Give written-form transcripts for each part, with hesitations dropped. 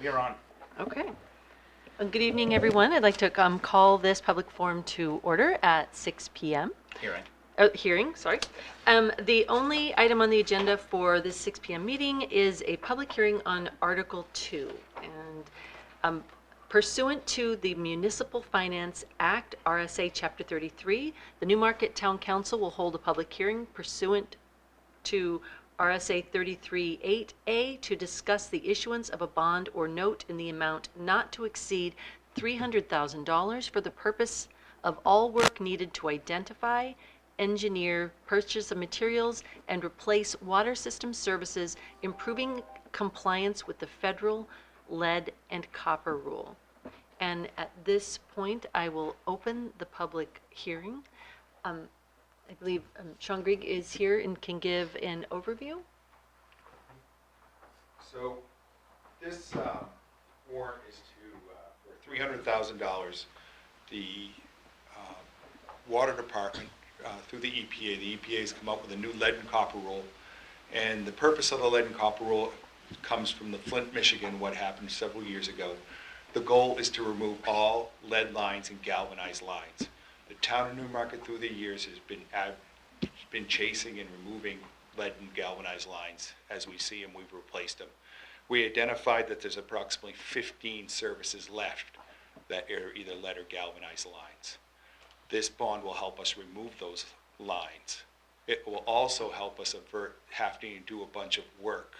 you're on. Okay. Good evening, everyone. I'd like to call this public forum to order at 6 p.m. Hearing, sorry. The only item on the agenda for this 6 p.m. meeting is a public hearing on Article 2. And pursuant to the Municipal Finance Act, RSA Chapter 33, the Newmarket Town Council will hold a public hearing pursuant to RSA 33(8)A to discuss the issuance of a bond or note in the amount not to exceed $300,000 for the purpose of all work needed to identify, engineer, purchase of materials, and replace water system services, improving compliance with the federal lead and copper rule. And at this point, I will open the public hearing. I believe Sean Grieg is here and can give an overview. So this warrant is for $300,000. The Water Department, through the EPA has come up with a new lead and copper rule. And the purpose of the lead and copper rule comes from the Flint, Michigan, what happened several years ago. The goal is to remove all lead lines and galvanized lines. The town of Newmarket through the years has been chasing and removing lead and galvanized lines. As we see them, we've replaced them. We identified that there's approximately 15 services left that are either lead or galvanized lines. This bond will help us remove those lines. It will also help us avert having to do a bunch of work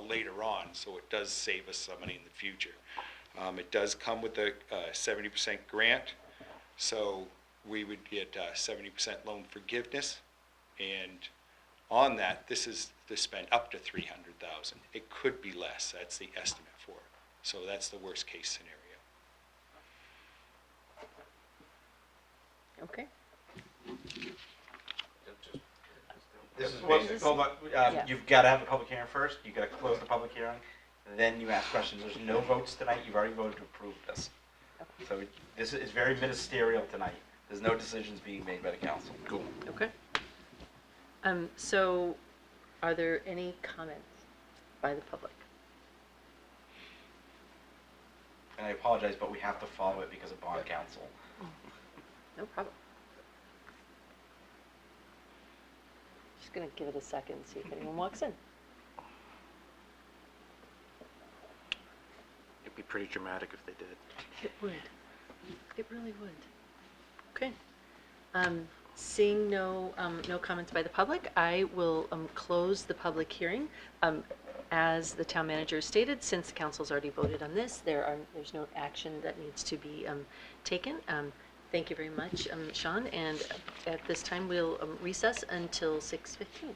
later on, so it does save us some money in the future. It does come with a 70% grant. So we would get 70% loan forgiveness, and on that, this is to spend up to $300,000. It could be less. That's the estimate for it. So that's the worst case scenario. Okay. This is What basic. is- Hold on. Yeah. You've got to have a public hearing first. You've got to close the public hearing. Then you ask questions. There's no votes tonight. You've already voted to approve this. So this is very ministerial tonight. There's no decisions being made by the council. Cool. Okay. So are there any comments by the public? And I apologize, but we have to follow it because of bond council. No problem. Just going to give it a second, see if anyone walks in. It'd be pretty dramatic if they did. It would. It really would. Okay. Seeing no comments by the public, I will close the public hearing. As the town manager stated, since the council's already voted on this, there's no action that needs to be taken. Thank you very much, Sean. And at this time, we'll recess until 6:15.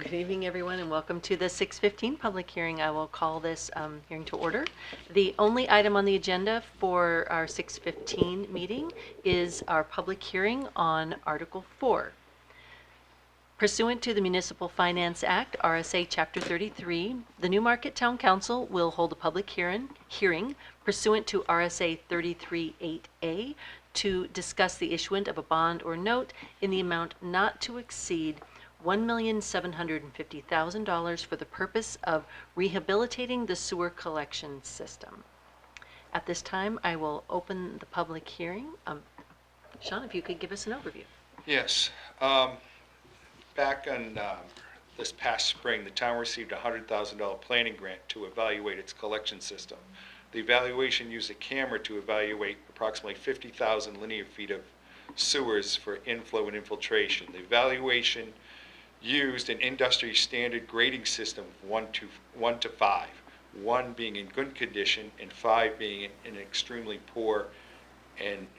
Good evening, everyone, and welcome to the 6:15 public hearing. I will call this hearing to order. The only item on the agenda for our 6:15 meeting is our public hearing on Article 4. Pursuant to the Municipal Finance Act, RSA Chapter 33, the Newmarket Town Council will hold a public hearing pursuant to RSA 33(8)A to discuss the issuance of a bond or note in the amount not to exceed $1,750,000 for the purpose of rehabilitating the sewer collection system. At this time, I will open the public hearing. Sean, if you could give us an overview. Yes. Back on this past spring, the town received a $100,000 planning grant to evaluate its collection system. The evaluation used a camera to evaluate approximately 50,000 linear feet of sewers for inflow and infiltration. The evaluation used an industry standard grading system of 1 to 5, 1 being in good condition and 5 being in extremely poor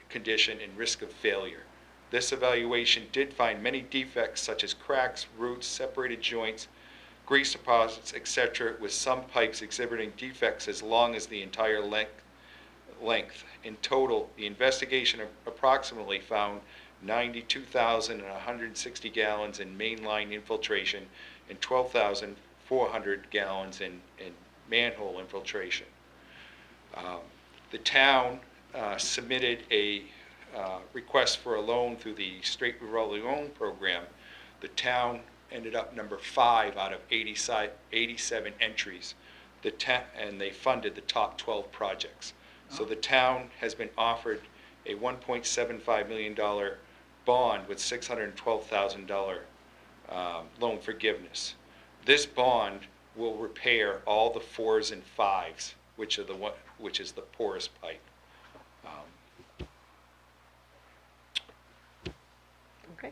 condition and risk of failure. This evaluation did find many defects such as cracks, roots, separated joints, grease deposits, etc., with some pipes exhibiting defects as long as the entire length. In total, the investigation approximately found 92,160 gallons in mainline infiltration and 12,400 gallons in manhole infiltration. The town submitted a request for a loan through the Straight Revolving Loan Program. The town ended up number 5 out of 87 entries. And they funded the top 12 projects. So the town has been offered a $1.75 million bond with $612,000 loan forgiveness. This bond will repair all the 4s and 5s, which is the poorest pipe. Okay.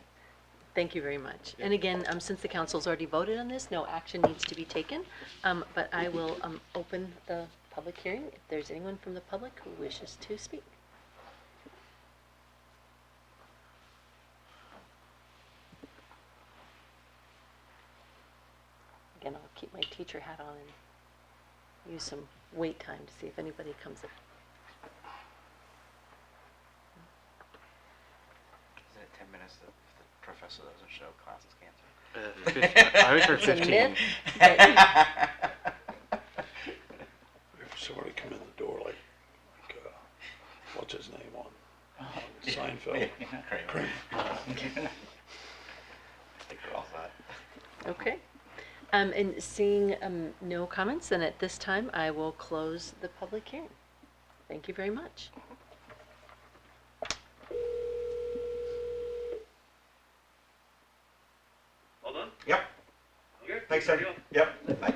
Thank you very much. And again, since the council's already voted on this, no action needs to be taken. But I will open the public hearing if there's anyone from the public who wishes to speak. Again, I'll keep my teacher hat on and use some wait time to see if anybody comes in. Is it 10 minutes if the professor doesn't show, class is canceled? I always heard It's a 15. myth, If somebody come in the door like what's his name on Seinfeld? Kramer. I think we're all set. Okay. And seeing no comments, then at this time, I will close the public hearing. Thank you very much. All done? Yep. Okay. Thanks, sir. There you go. Yep. Bye.